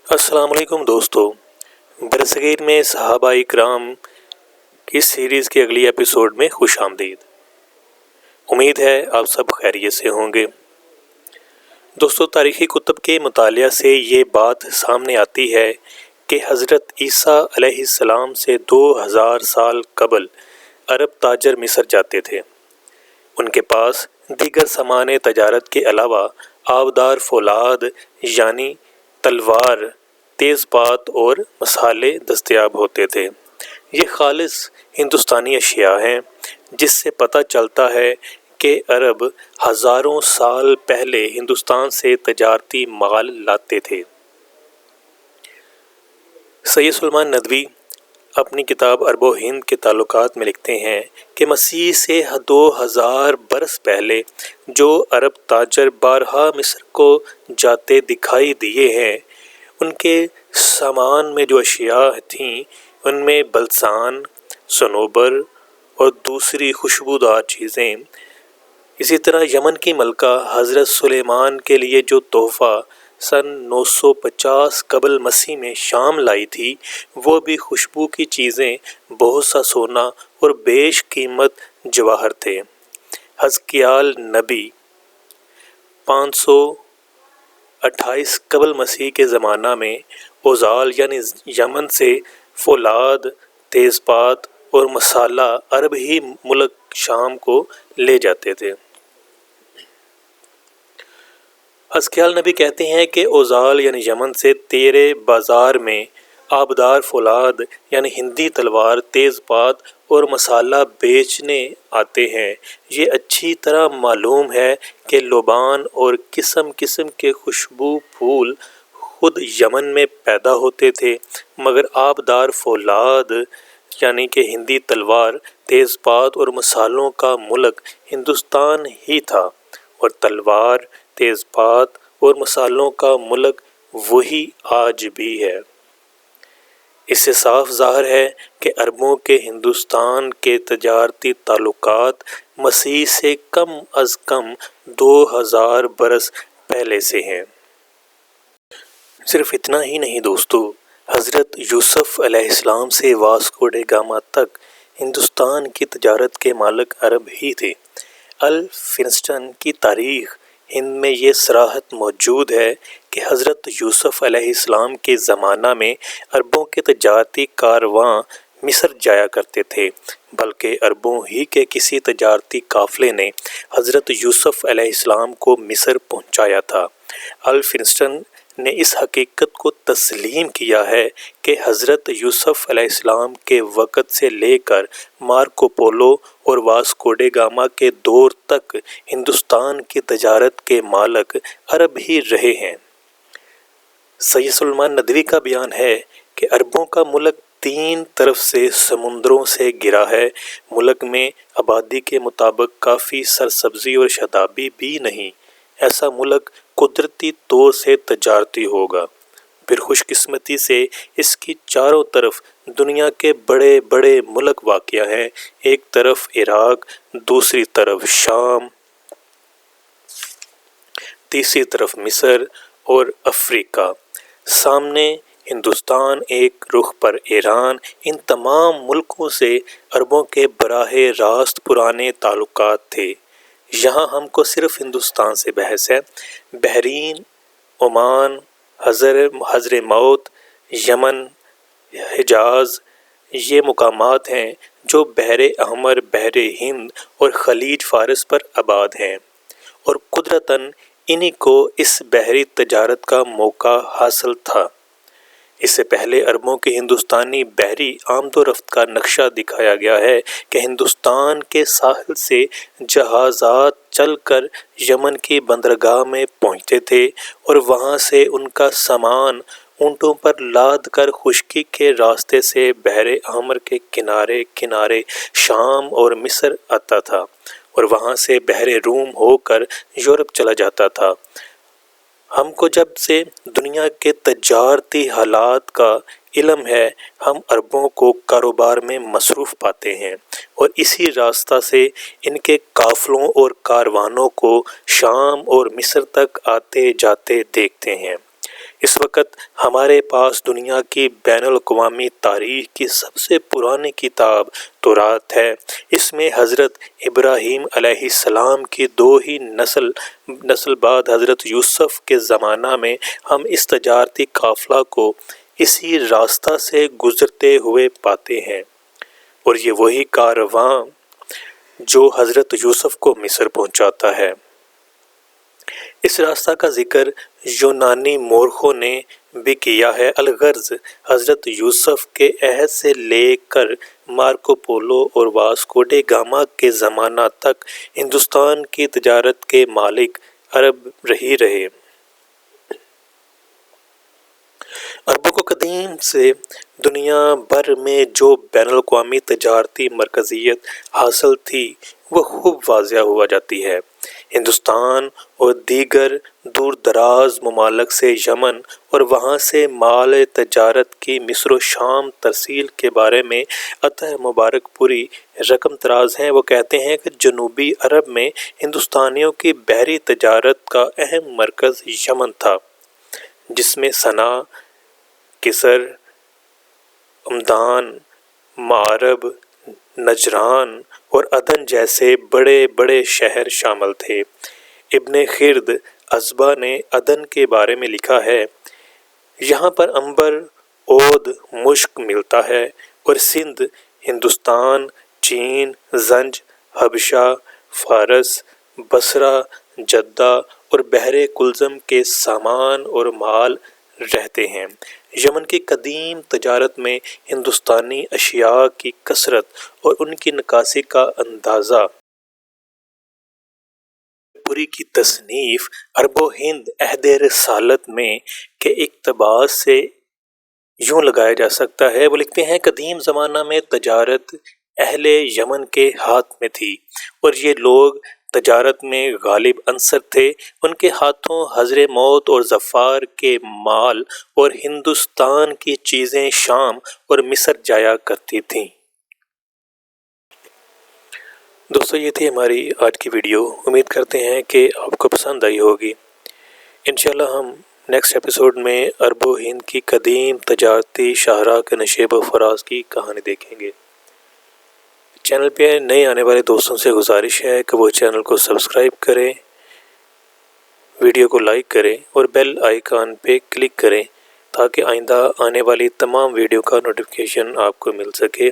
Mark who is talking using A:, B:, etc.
A: السلام علیکم دوستو، برصغیر میں صحابہ اکرام کی سیریز کے اگلی ایپیسوڈ میں خوش آمدید۔ امید ہے آپ سب خیریت سے ہوں گے۔ دوستو، تاریخی کتب کے مطالعہ سے یہ بات سامنے آتی ہے کہ حضرت عیسیٰ علیہ السلام سے 2000 سال قبل عرب تاجر مصر جاتے تھے۔ ان کے پاس دیگر سامان تجارت کے علاوہ آبدار فولاد یعنی تلوار، تیز پات اور مصالحے دستیاب ہوتے تھے۔ یہ خالص ہندوستانی اشیاء ہیں، جس سے پتہ چلتا ہے کہ عرب ہزاروں سال پہلے ہندوستان سے تجارتی مال لاتے تھے۔ سید سلیمان ندوی اپنی کتاب عرب و ہند کے تعلقات میں لکھتے ہیں کہ مسیح سے 2000 برس پہلے جو عرب تاجر بارہا مصر کو جاتے دکھائی دیے ہیں، ان کے سامان میں جو اشیاء تھیں ان میں بلسان، صنوبر اور دوسری خوشبودار چیزیں، اسی طرح یمن کی ملکہ حضرت سلیمان کے لیے جو تحفہ سن 950 قبل مسیح میں شام لائی تھی، وہ بھی خوشبو کی چیزیں، بہت سا سونا اور بیش قیمت جواہر تھے۔ حزقیال نبی 528 قبل مسیح کے زمانہ میں اوزال یعنی یمن سے فولاد، تیز پات اور مسالہ عرب ہی ملک شام کو لے جاتے تھے۔ حزقیال نبی کہتے ہیں کہ اوزال یعنی یمن سے تیرے بازار میں آبدار فولاد یعنی ہندی تلوار، تیز پات اور مسالہ بیچنے آتے ہیں۔ یہ اچھی طرح معلوم ہے کہ لبان اور قسم قسم کے خوشبو پھول خود یمن میں پیدا ہوتے تھے، مگر آبدار فولاد یعنی کہ ہندی تلوار، تیز پات اور مسالوں کا ملک ہندوستان ہی تھا، اور تلوار، تیز پات اور مسالوں کا ملک وہی آج بھی ہے۔ اس سے صاف ظاہر ہے کہ عربوں کے ہندوستان کے تجارتی تعلقات مسیح سے کم از کم 2000 برس پہلے سے ہیں۔ صرف اتنا ہی نہیں دوستو، حضرت یوسف علیہ السلام سے واسکو ڈے گاما تک ہندوستان کی تجارت کے مالک عرب ہی تھے۔ الفنسٹن کی تاریخ ہند میں یہ صراحت موجود ہے کہ حضرت یوسف علیہ السلام کے زمانہ میں عربوں کے تجارتی کارواں مصر جایا کرتے تھے، بلکہ عربوں ہی کے کسی تجارتی قافلے نے حضرت یوسف علیہ السلام کو مصر پہنچایا تھا۔ الفنسٹن نے اس حقیقت کو تسلیم کیا ہے کہ حضرت یوسف علیہ السلام کے وقت سے لے کر مارکو پولو اور واسکو ڈے گاما کے دور تک ہندوستان کی تجارت کے مالک عرب ہی رہے ہیں۔ سید سلیمان ندوی کا بیان ہے کہ عربوں کا ملک 3 طرف سے سمندروں سے گھرا ہے۔ ملک میں آبادی کے مطابق کافی سرسبزی اور شادابی بھی نہیں۔ ایسا ملک قدرتی طور سے تجارتی ہوگا۔ پھر خوش قسمتی سے اس کی چاروں طرف دنیا کے بڑے بڑے ملک واقع ہیں، ایک طرف عراق، دوسری طرف شام، تیسری طرف مصر اور افریقہ، سامنے ہندوستان، ایک رخ پر ایران۔ ان تمام ملکوں سے عربوں کے براہ راست پرانے تعلقات تھے۔ یہاں ہم کو صرف ہندوستان سے بحث ہے۔ بحرین، عمان، حضرموت، یمن، حجاز، یہ مقامات ہیں جو بحر احمر، بحر ہند اور خلیج فارس پر آباد ہیں، اور قدرتاً انہی کو اس بحری تجارت کا موقع حاصل تھا۔ اس سے پہلے عربوں کے ہندوستانی بحری آمد و رفت کا نقشہ دکھایا گیا ہے کہ ہندوستان کے ساحل سے جہازات چل کر یمن کی بندرگاہ میں پہنچتے تھے، اور وہاں سے ان کا سامان اونٹوں پر لاد کر خشکی کے راستے سے بحر احمر کے کنارے کنارے شام اور مصر آتا تھا، اور وہاں سے بحر روم ہو کر یورپ چلا جاتا تھا۔ ہم کو جب سے دنیا کے تجارتی حالات کا علم ہے، ہم عربوں کو کاروبار میں مصروف پاتے ہیں، اور اسی راستہ سے ان کے قافلوں اور کاروانوں کو شام اور مصر تک آتے جاتے دیکھتے ہیں۔ اس وقت ہمارے پاس دنیا کی بین الاقوامی تاریخ کی سب سے پرانی کتاب تورات ہے۔ اس میں حضرت ابراہیم علیہ السلام کی 2 ہی نسل بعد حضرت یوسف کے زمانہ میں ہم اس تجارتی قافلہ کو اسی راستہ سے گزرتے ہوئے پاتے ہیں، اور یہ وہی کارواں جو حضرت یوسف کو مصر پہنچاتا ہے۔ اس راستہ کا ذکر یونانی مورخوں نے بھی کیا ہے۔ الغرض حضرت یوسف کے عہد سے لے کر مارکو پولو اور واسکو ڈے گاما کے زمانہ تک ہندوستان کی تجارت کے مالک عرب ہی رہے۔ عربوں کو قدیم سے دنیا بھر میں جو بین الاقوامی تجارتی مرکزیت حاصل تھی وہ خوب واضح ہو جاتی ہے۔ ہندوستان اور دیگر دور دراز ممالک سے یمن اور وہاں سے مال تجارت کی مصر و شام ترسیل کے بارے میں عطا مبارک پوری رقم طراز ہیں۔ وہ کہتے ہیں کہ جنوبی عرب میں ہندوستانیوں کی بحری تجارت کا اہم مرکز یمن تھا، جس میں صنع، قصر، عمدان، مأرب، نجران اور عدن جیسے بڑے بڑے شہر شامل تھے۔ ابن خرد ازبا نے عدن کے بارے میں لکھا ہے، یہاں پر عنبر، عود، مشک ملتا ہے، اور سندھ، ہندوستان، چین، زنج، حبشہ، فارس، بصرہ، جدہ اور بحر کلزم کے سامان اور مال رہتے ہیں۔ یمن کی قدیم تجارت میں ہندوستانی اشیاء کی کثرت اور ان کی نکاسی کا اندازہ پوری کی تصنیف عرب و ہند عہد رسالت میں کے اقتباس سے یوں لگایا جا سکتا ہے۔ وہ لکھتے ہیں، قدیم زمانہ میں تجارت اہل یمن کے ہاتھ میں تھی، اور یہ لوگ تجارت میں غالب عنصر تھے۔ ان کے ہاتھوں حضر موت اور ظفار کے مال اور ہندوستان کی چیزیں شام اور مصر جایا کرتی تھیں۔ دوستو، یہ تھی ہماری آج کی ویڈیو۔ امید کرتے ہیں کہ آپ کو پسند آئی ہوگی۔ انشاءاللہ ہم نیکسٹ ایپیسوڈ میں عرب و ہند کی قدیم تجارتی شاہراہ کے نشیب و فراز کی کہانی دیکھیں گے۔ چینل پہ نئے آنے والے دوستوں سے گزارش ہے کہ وہ چینل کو سبسکرائب کریں، ویڈیو کو لائک کریں اور بیل آئیکن پہ کلک کریں تاکہ آئندہ آنے والی تمام ویڈیو کا نوٹیفیکیشن آپ کو مل سکے۔